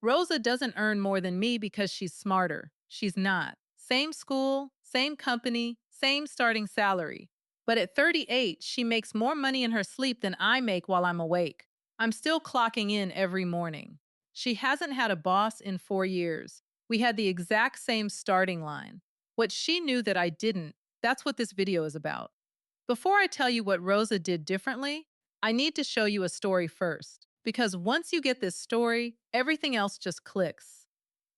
Rosa doesn't earn more than me because she's smarter. She's not. Same school, same company, same starting salary. But at 38, she makes more money in her sleep than I make while I'm awake. I'm still clocking in every morning. She hasn't had a boss in 4 years. We had the exact same starting line. What she knew that I didn't, that's what this video is about. Before I tell you what Rosa did differently, I need to show you a story first. Because once you get this story, everything else just clicks.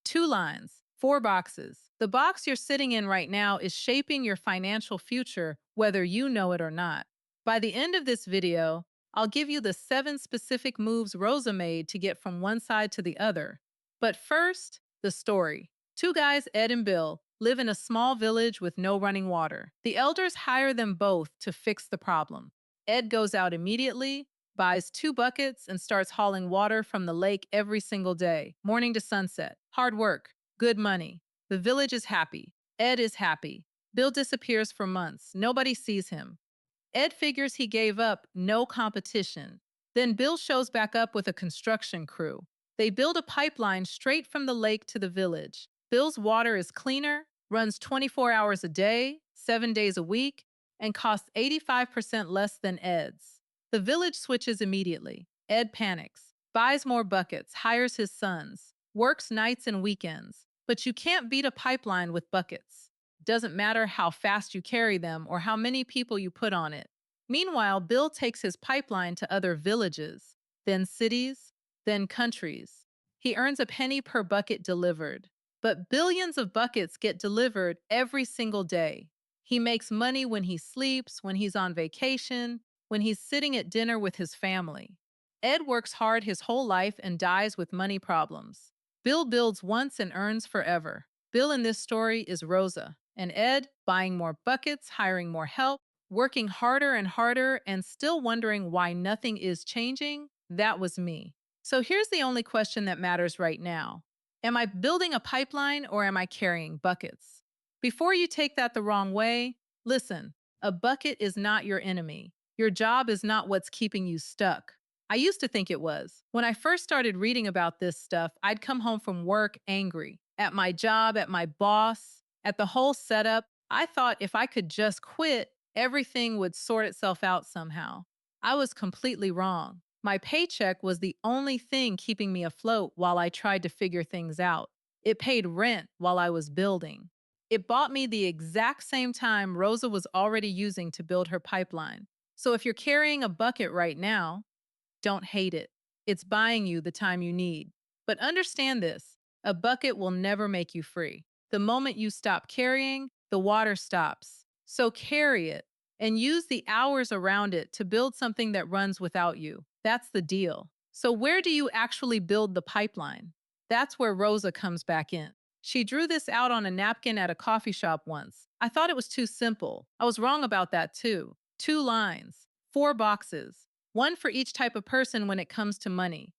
Two lines, four boxes. The box you're sitting in right now is shaping your financial future, whether you know it or not. By the end of this video, I'll give you the 7 specific moves Rosa made to get from one side to the other. But first, the story. Two guys, Ed and Bill, live in a small village with no running water. The elders hire them both to fix the problem. Ed goes out immediately, buys 2 buckets, and starts hauling water from the lake every single day, morning to sunset. Hard work, good money. The village is happy. Ed is happy. Bill disappears for months. Nobody sees him. Ed figures he gave up, no competition. Then Bill shows back up with a construction crew. They build a pipeline straight from the lake to the village. Bill's water is cleaner, runs 24 hours a day, 7 days a week, and costs 85% less than Ed's. The village switches immediately. Ed panics, buys more buckets, hires his sons, works nights and weekends. But you can't beat a pipeline with buckets. Doesn't matter how fast you carry them or how many people you put on it. Meanwhile, Bill takes his pipeline to other villages, then cities, then countries. He earns a penny per bucket delivered. But billions of buckets get delivered every single day. He makes money when he sleeps, when he's on vacation, when he's sitting at dinner with his family. Ed works hard his whole life and dies with money problems. Bill builds once and earns forever. Bill in this story is Rosa, and Ed buying more buckets, hiring more help, working harder and harder, and still wondering why nothing is changing. That was me. So here's the only question that matters right now. Am I building a pipeline or am I carrying buckets? Before you take that the wrong way, listen, a bucket is not your enemy. Your job is not what's keeping you stuck. I used to think it was. When I first started reading about this stuff, I'd come home from work angry at my job, at my boss, at the whole setup. I thought if I could just quit, everything would sort itself out somehow. I was completely wrong. My paycheck was the only thing keeping me afloat while I tried to figure things out. It paid rent while I was building. It bought me the exact same time Rosa was already using to build her pipeline. So if you're carrying a bucket right now, don't hate it. It's buying you the time you need. But understand this, a bucket will never make you free. The moment you stop carrying, the water stops. So carry it and use the hours around it to build something that runs without you. That's the deal. So where do you actually build the pipeline? That's where Rosa comes back in. She drew this out on a napkin at a coffee shop once. I thought it was too simple. I was wrong about that too. 2 lines, 4 boxes, one for each type of person when it comes to money.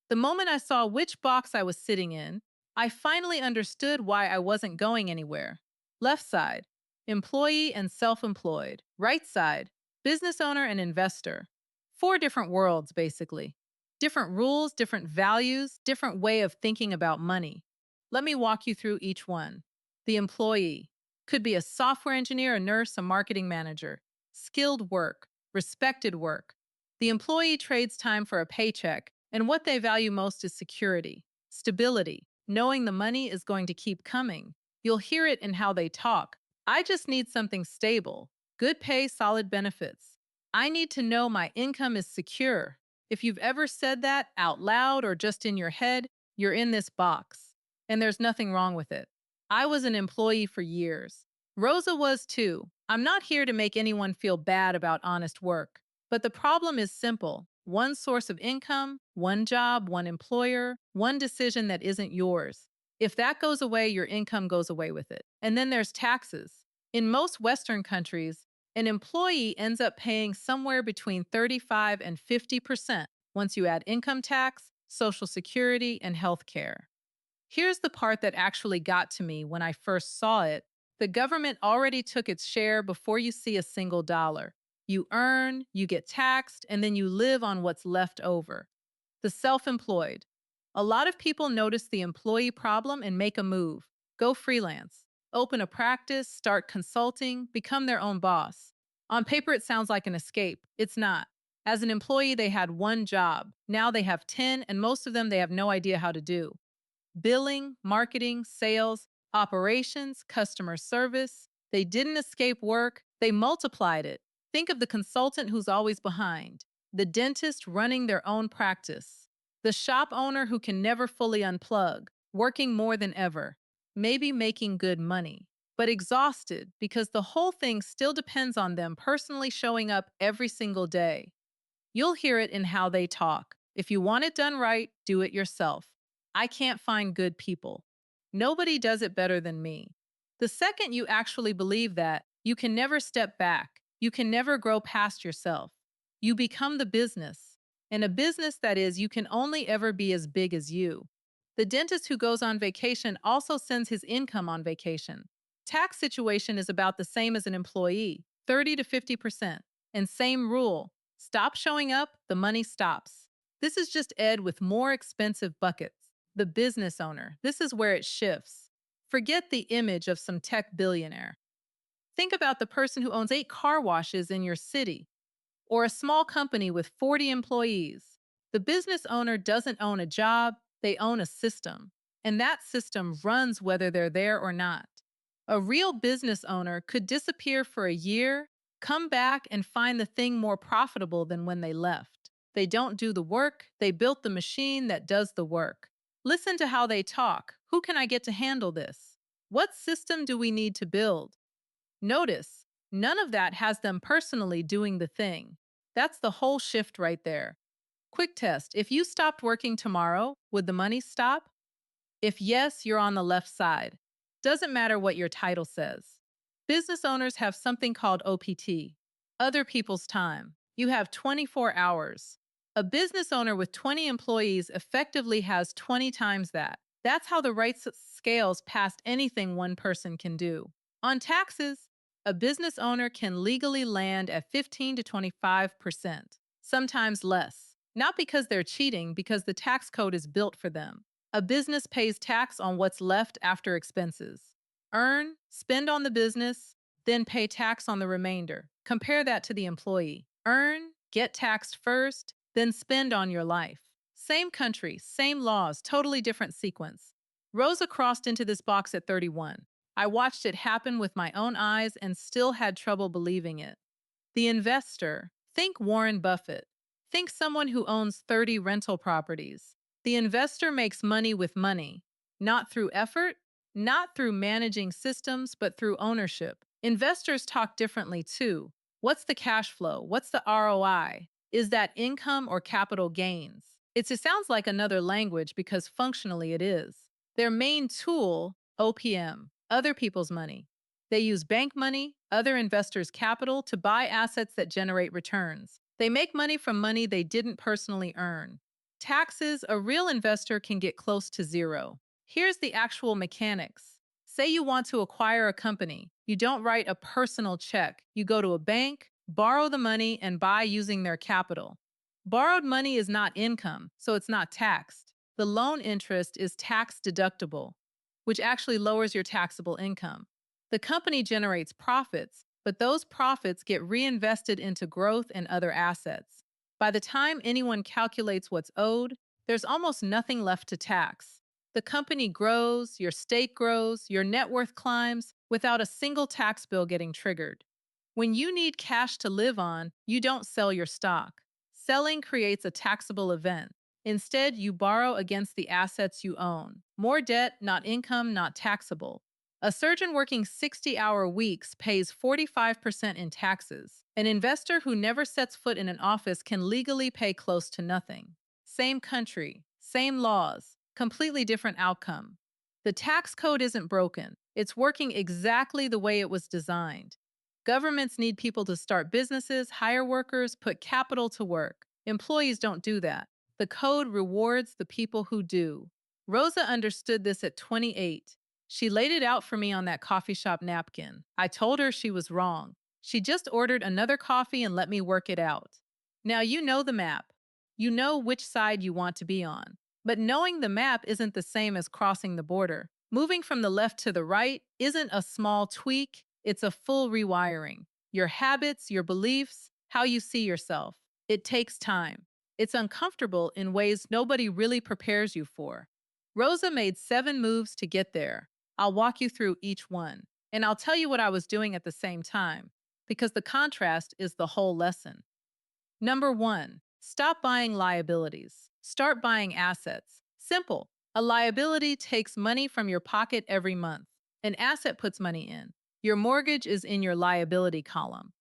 The moment I saw which box I was sitting in, I finally understood why I wasn't going anywhere. Left side, employee and self-employed. Right side, business owner and investor. 4 different worlds, basically. Different rules, different values, different way of thinking about money. Let me walk you through each one. The employee could be a software engineer, a nurse, a marketing manager. Skilled work, respected work. The employee trades time for a paycheck, and what they value most is security, stability, knowing the money is going to keep coming. You'll hear it in how they talk. I just need something stable, good pay, solid benefits. I need to know my income is secure. If you've ever said that out loud or just in your head, you're in this box. And there's nothing wrong with it. I was an employee for years. Rosa was too. I'm not here to make anyone feel bad about honest work. But the problem is simple. One source of income, one job, one employer, one decision that isn't yours. If that goes away, your income goes away with it. And then there's taxes. In most Western countries, an employee ends up paying somewhere between 35 and 50% once you add income tax, Social Security, and health care. Here's the part that actually got to me when I first saw it. The government already took its share before you see a single dollar. You earn, you get taxed, and then you live on what's left over. The self-employed. A lot of people notice the employee problem and make a move. Go freelance. Open a practice, start consulting, become their own boss. On paper, it sounds like an escape. It's not. As an employee, they had one job. Now they have 10, and most of them they have no idea how to do. Billing, marketing, sales, operations, customer service. They didn't escape work, they multiplied it. Think of the consultant who's always behind, the dentist running their own practice, the shop owner who can never fully unplug, working more than ever, maybe making good money, but exhausted because the whole thing still depends on them personally showing up every single day. You'll hear it in how they talk. If you want it done right, do it yourself. I can't find good people. Nobody does it better than me. The second you actually believe that, you can never step back. You can never grow past yourself. You become the business. And a business that is, you can only ever be as big as you. The dentist who goes on vacation also sends his income on vacation. Tax situation is about the same as an employee, 30 to 50%. And same rule. Stop showing up, the money stops. This is just Ed with more expensive buckets. The business owner. This is where it shifts. Forget the image of some tech billionaire. Think about the person who owns 8 car washes in your city or a small company with 40 employees. The business owner doesn't own a job, they own a system. And that system runs whether they're there or not. A real business owner could disappear for a year, come back, and find the thing more profitable than when they left. They don't do the work, they built the machine that does the work. Listen to how they talk. Who can I get to handle this? What system do we need to build? Notice, none of that has them personally doing the thing. That's the whole shift right there. Quick test. If you stopped working tomorrow, would the money stop? If yes, you're on the left side. Doesn't matter what your title says. Business owners have something called OPT, other people's time. You have 24 hours. A business owner with 20 employees effectively has 20 times that. That's how the right scales past anything one person can do. On taxes, a business owner can legally land at 15 to 25%, sometimes less. Not because they're cheating, because the tax code is built for them. A business pays tax on what's left after expenses. Earn, spend on the business, then pay tax on the remainder. Compare that to the employee. Earn, get taxed first, then spend on your life. Same country, same laws, totally different sequence. Rosa crossed into this box at 31. I watched it happen with my own eyes and still had trouble believing it. The investor, think Warren Buffett. Think someone who owns 30 rental properties. The investor makes money with money, not through effort, not through managing systems, but through ownership. Investors talk differently too. What's the cash flow? What's the ROI? Is that income or capital gains? It sounds like another language because functionally it is. Their main tool, OPM, other people's money. They use bank money, other investors' capital to buy assets that generate returns. They make money from money they didn't personally earn. Taxes, a real investor can get close to zero. Here's the actual mechanics. Say you want to acquire a company. You don't write a personal check. You go to a bank, borrow the money, and buy using their capital. Borrowed money is not income, so it's not taxed. The loan interest is tax deductible, which actually lowers your taxable income. The company generates profits, but those profits get reinvested into growth and other assets. By the time anyone calculates what's owed, there's almost nothing left to tax. The company grows, your stake grows, your net worth climbs without a single tax bill getting triggered. When you need cash to live on, you don't sell your stock. Selling creates a taxable event. Instead, you borrow against the assets you own. More debt, not income, not taxable. A surgeon working 60-hour weeks pays 45% in taxes. An investor who never sets foot in an office can legally pay close to nothing. Same country, same laws, completely different outcome. The tax code isn't broken. It's working exactly the way it was designed. Governments need people to start businesses, hire workers, put capital to work. Employees don't do that. The code rewards the people who do. Rosa understood this at 28. She laid it out for me on that coffee shop napkin. I told her she was wrong. She just ordered another coffee and let me work it out. Now you know the map. You know which side you want to be on. But knowing the map isn't the same as crossing the border. Moving from the left to the right isn't a small tweak, it's a full rewiring. Your habits, your beliefs, how you see yourself. It takes time. It's uncomfortable in ways nobody really prepares you for. Rosa made 7 moves to get there. I'll walk you through each one, and I'll tell you what I was doing at the same time, because the contrast is the whole lesson. Number one, stop buying liabilities. Start buying assets. Simple. A liability takes money from your pocket every month. An asset puts money in. Your mortgage is in your liability column.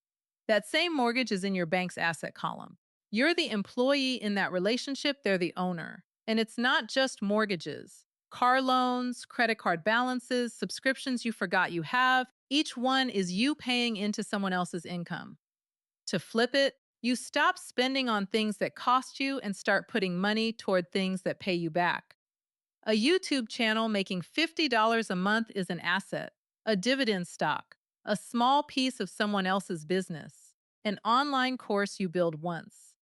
That same mortgage is in your bank's asset column. You're the employee in that relationship, they're the owner. And it's not just mortgages. Car loans, credit card balances, subscriptions you forgot you have, each one is you paying into someone else's income. To flip it, you stop spending on things that cost you and start putting money toward things that pay you back. A YouTube channel making $50 a month is an asset, a dividend stock, a small piece of someone else's business, an online course you build once.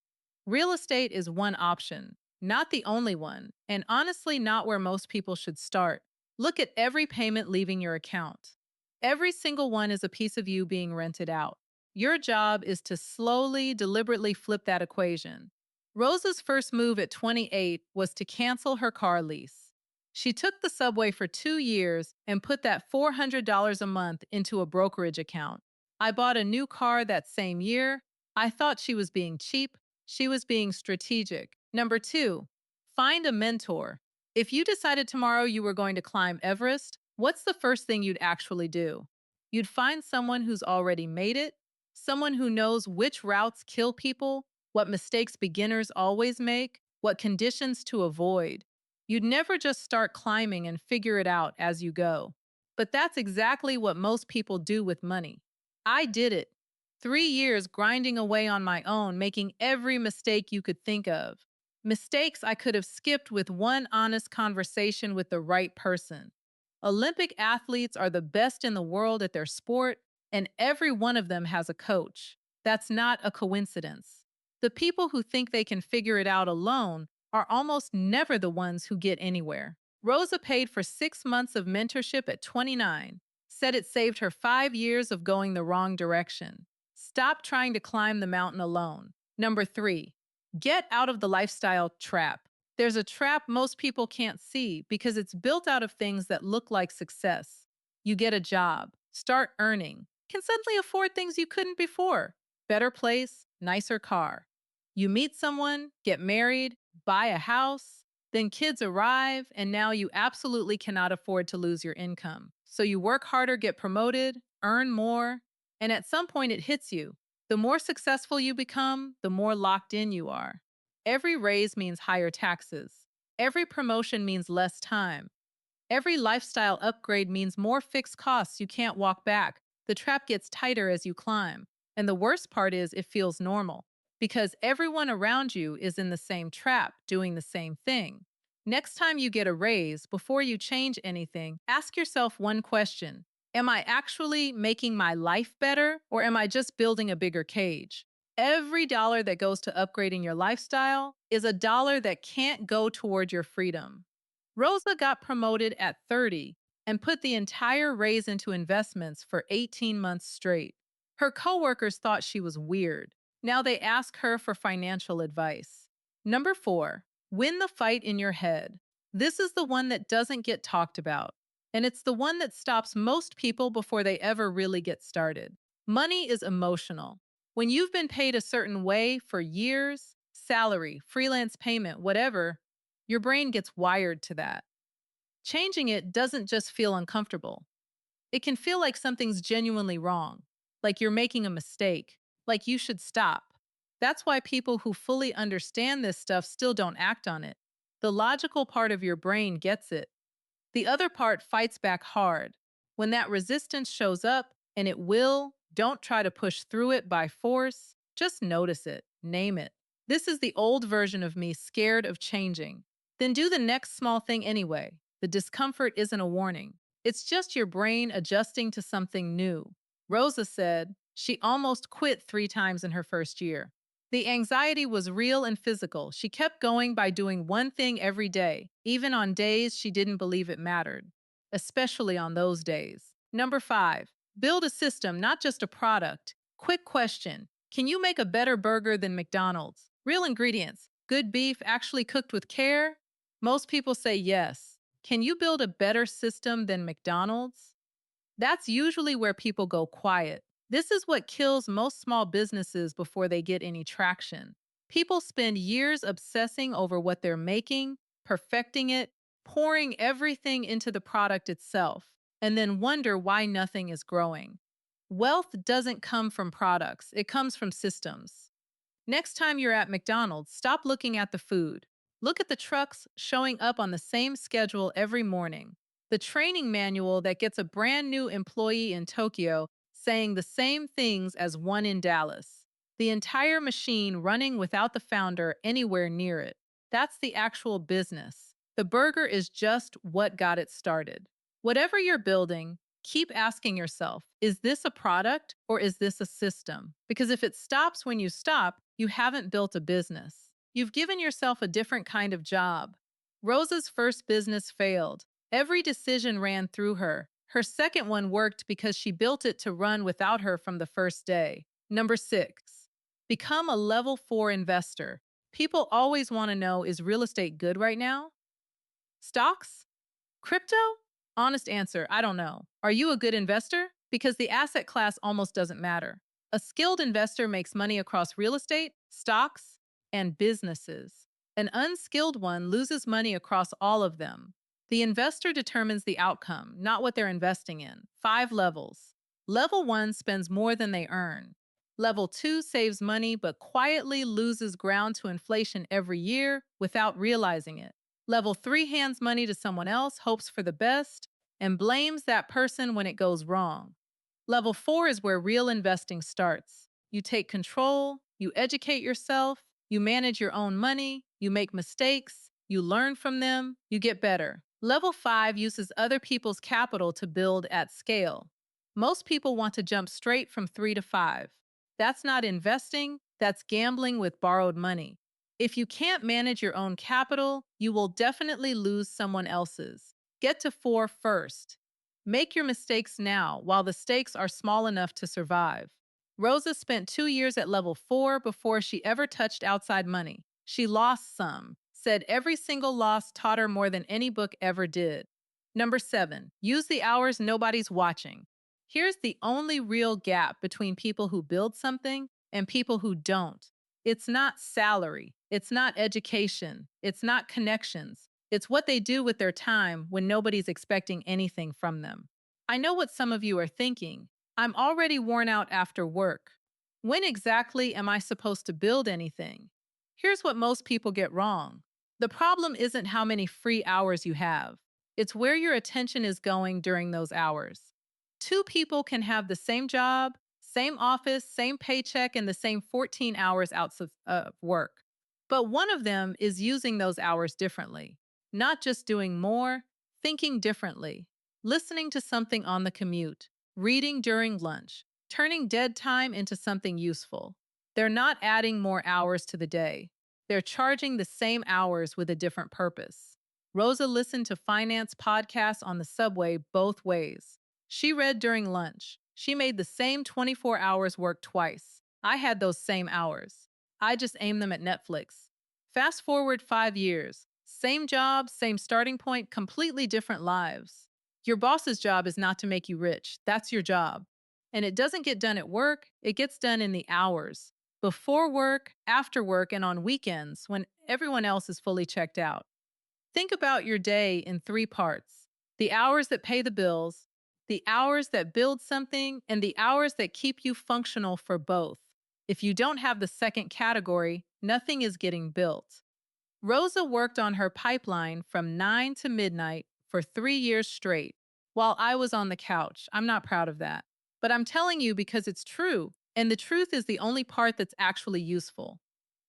Real estate is one option, not the only one, and honestly, not where most people should start. Look at every payment leaving your account. Every single one is a piece of you being rented out. Your job is to slowly, deliberately flip that equation. Rosa's first move at 28 was to cancel her car lease. She took the subway for 2 years and put that $400 a month into a brokerage account. I bought a new car that same year. I thought she was being cheap. She was being strategic. Number two, find a mentor. If you decided tomorrow you were going to climb Everest, what's the first thing you'd actually do? You'd find someone who's already made it, someone who knows which routes kill people, what mistakes beginners always make, what conditions to avoid. You'd never just start climbing and figure it out as you go. But that's exactly what most people do with money. I did it. 3 years grinding away on my own, making every mistake you could think of. Mistakes I could have skipped with one honest conversation with the right person. Olympic athletes are the best in the world at their sport, and every one of them has a coach. That's not a coincidence. The people who think they can figure it out alone are almost never the ones who get anywhere. Rosa paid for 6 months of mentorship at 29, said it saved her 5 years of going the wrong direction. Stop trying to climb the mountain alone. Number three, get out of the lifestyle trap. There's a trap most people can't see because it's built out of things that look like success. You get a job, start earning, can suddenly afford things you couldn't before. Better place, nicer car. You meet someone, get married, buy a house, then kids arrive, and now you absolutely cannot afford to lose your income. So you work harder, get promoted, earn more, and at some point it hits you. The more successful you become, the more locked in you are. Every raise means higher taxes. Every promotion means less time. Every lifestyle upgrade means more fixed costs you can't walk back. The trap gets tighter as you climb. And the worst part is it feels normal because everyone around you is in the same trap, doing the same thing. Next time you get a raise, before you change anything, ask yourself one question. Am I actually making my life better, or am I just building a bigger cage? Every dollar that goes to upgrading your lifestyle is a dollar that can't go toward your freedom. Rosa got promoted at 30 and put the entire raise into investments for 18 months straight. Her coworkers thought she was weird. Now they ask her for financial advice. Number four, win the fight in your head. This is the one that doesn't get talked about, and it's the one that stops most people before they ever really get started. Money is emotional. When you've been paid a certain way for years, salary, freelance payment, whatever, your brain gets wired to that. Changing it doesn't just feel uncomfortable. It can feel like something's genuinely wrong, like you're making a mistake, like you should stop. That's why people who fully understand this stuff still don't act on it. The logical part of your brain gets it. The other part fights back hard. When that resistance shows up, and it will, don't try to push through it by force. Just notice it, name it. This is the old version of me scared of changing. Then do the next small thing anyway. The discomfort isn't a warning, it's just your brain adjusting to something new. Rosa said she almost quit 3 times in her first year. The anxiety was real and physical. She kept going by doing one thing every day, even on days she didn't believe it mattered, especially on those days. Number five, build a system, not just a product. Quick question. Can you make a better burger than McDonald's? Real ingredients, good beef actually cooked with care? Most people say yes. Can you build a better system than McDonald's? That's usually where people go quiet. This is what kills most small businesses before they get any traction. People spend years obsessing over what they're making, perfecting it, pouring everything into the product itself, and then wonder why nothing is growing. Wealth doesn't come from products, it comes from systems. Next time you're at McDonald's, stop looking at the food. Look at the trucks showing up on the same schedule every morning. The training manual that gets a brand new employee in Tokyo saying the same things as one in Dallas. The entire machine running without the founder anywhere near it. That's the actual business. The burger is just what got it started. Whatever you're building, keep asking yourself, is this a product or is this a system? Because if it stops when you stop, you haven't built a business. You've given yourself a different kind of job. Rosa's first business failed. Every decision ran through her. Her second one worked because she built it to run without her from the first day. Number six, become a level 4 investor. People always want to know, is real estate good right now? Stocks? Crypto? Honest answer, I don't know. Are you a good investor? Because the asset class almost doesn't matter. A skilled investor makes money across real estate, stocks, and businesses. An unskilled one loses money across all of them. The investor determines the outcome, not what they're investing in. 5 levels. Level 1 spends more than they earn. Level 2 saves money but quietly loses ground to inflation every year without realizing it. Level 3 hands money to someone else, hopes for the best, and blames that person when it goes wrong. Level 4 is where real investing starts. You take control, you educate yourself, you manage your own money, you make mistakes, you learn from them, you get better. Level 5 uses other people's capital to build at scale. Most people want to jump straight from 3 to 5. That's not investing, that's gambling with borrowed money. If you can't manage your own capital, you will definitely lose someone else's. Get to 4 first. Make your mistakes now while the stakes are small enough to survive. Rosa spent 2 years at level 4 before she ever touched outside money. She lost some, said every single loss taught her more than any book ever did. Number 7, use the hours nobody's watching. Here's the only real gap between people who build something and people who don't. It's not salary, it's not education, it's not connections. It's what they do with their time when nobody's expecting anything from them. I know what some of you are thinking. I'm already worn out after work. When exactly am I supposed to build anything? Here's what most people get wrong. The problem isn't how many free hours you have. It's where your attention is going during those hours. Two people can have the same job, same office, same paycheck, and the same 14 hours out of work. But one of them is using those hours differently. Not just doing more, thinking differently, listening to something on the commute, reading during lunch, turning dead time into something useful. They're not adding more hours to the day. They're charging the same hours with a different purpose. Rosa listened to finance podcasts on the subway both ways. She read during lunch. She made the same 24 hours work twice. I had those same hours. I just aimed them at Netflix. Fast forward 5 years. Same job, same starting point, completely different lives. Your boss's job is not to make you rich. That's your job. And it doesn't get done at work, it gets done in the hours. Before work, after work, and on weekends when everyone else is fully checked out. Think about your day in 3 parts: the hours that pay the bills, the hours that build something, and the hours that keep you functional for both. If you don't have the second category, nothing is getting built. Rosa worked on her pipeline from 9 to midnight for 3 years straight while I was on the couch. I'm not proud of that. But I'm telling you because it's true, and the truth is the only part that's actually useful.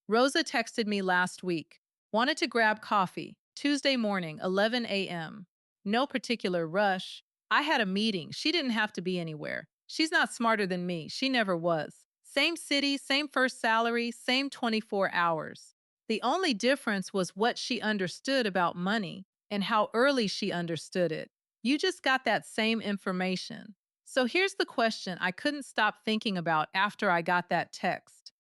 Rosa texted me last week. Wanted to grab coffee. Tuesday morning, 11 a.m. No particular rush. I had a meeting. She didn't have to be anywhere. She's not smarter than me. She never was. Same city, same first salary, same 24 hours. The only difference was what she understood about money and how early she understood it. You just got that same information. So here's the question I couldn't stop thinking about after I got that text.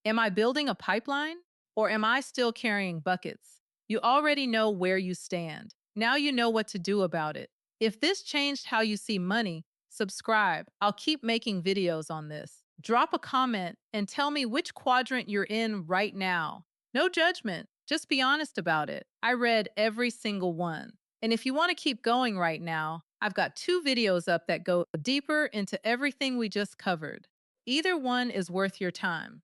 Am I building a pipeline or am I still carrying buckets? You already know where you stand. Now you know what to do about it. If this changed how you see money, subscribe. I'll keep making videos on this. Drop a comment and tell me which quadrant you're in right now. No judgment. Just be honest about it. I read every single one. And if you want to keep going right now, I've got 2 videos up that go deeper into everything we just covered. Either one is worth your time.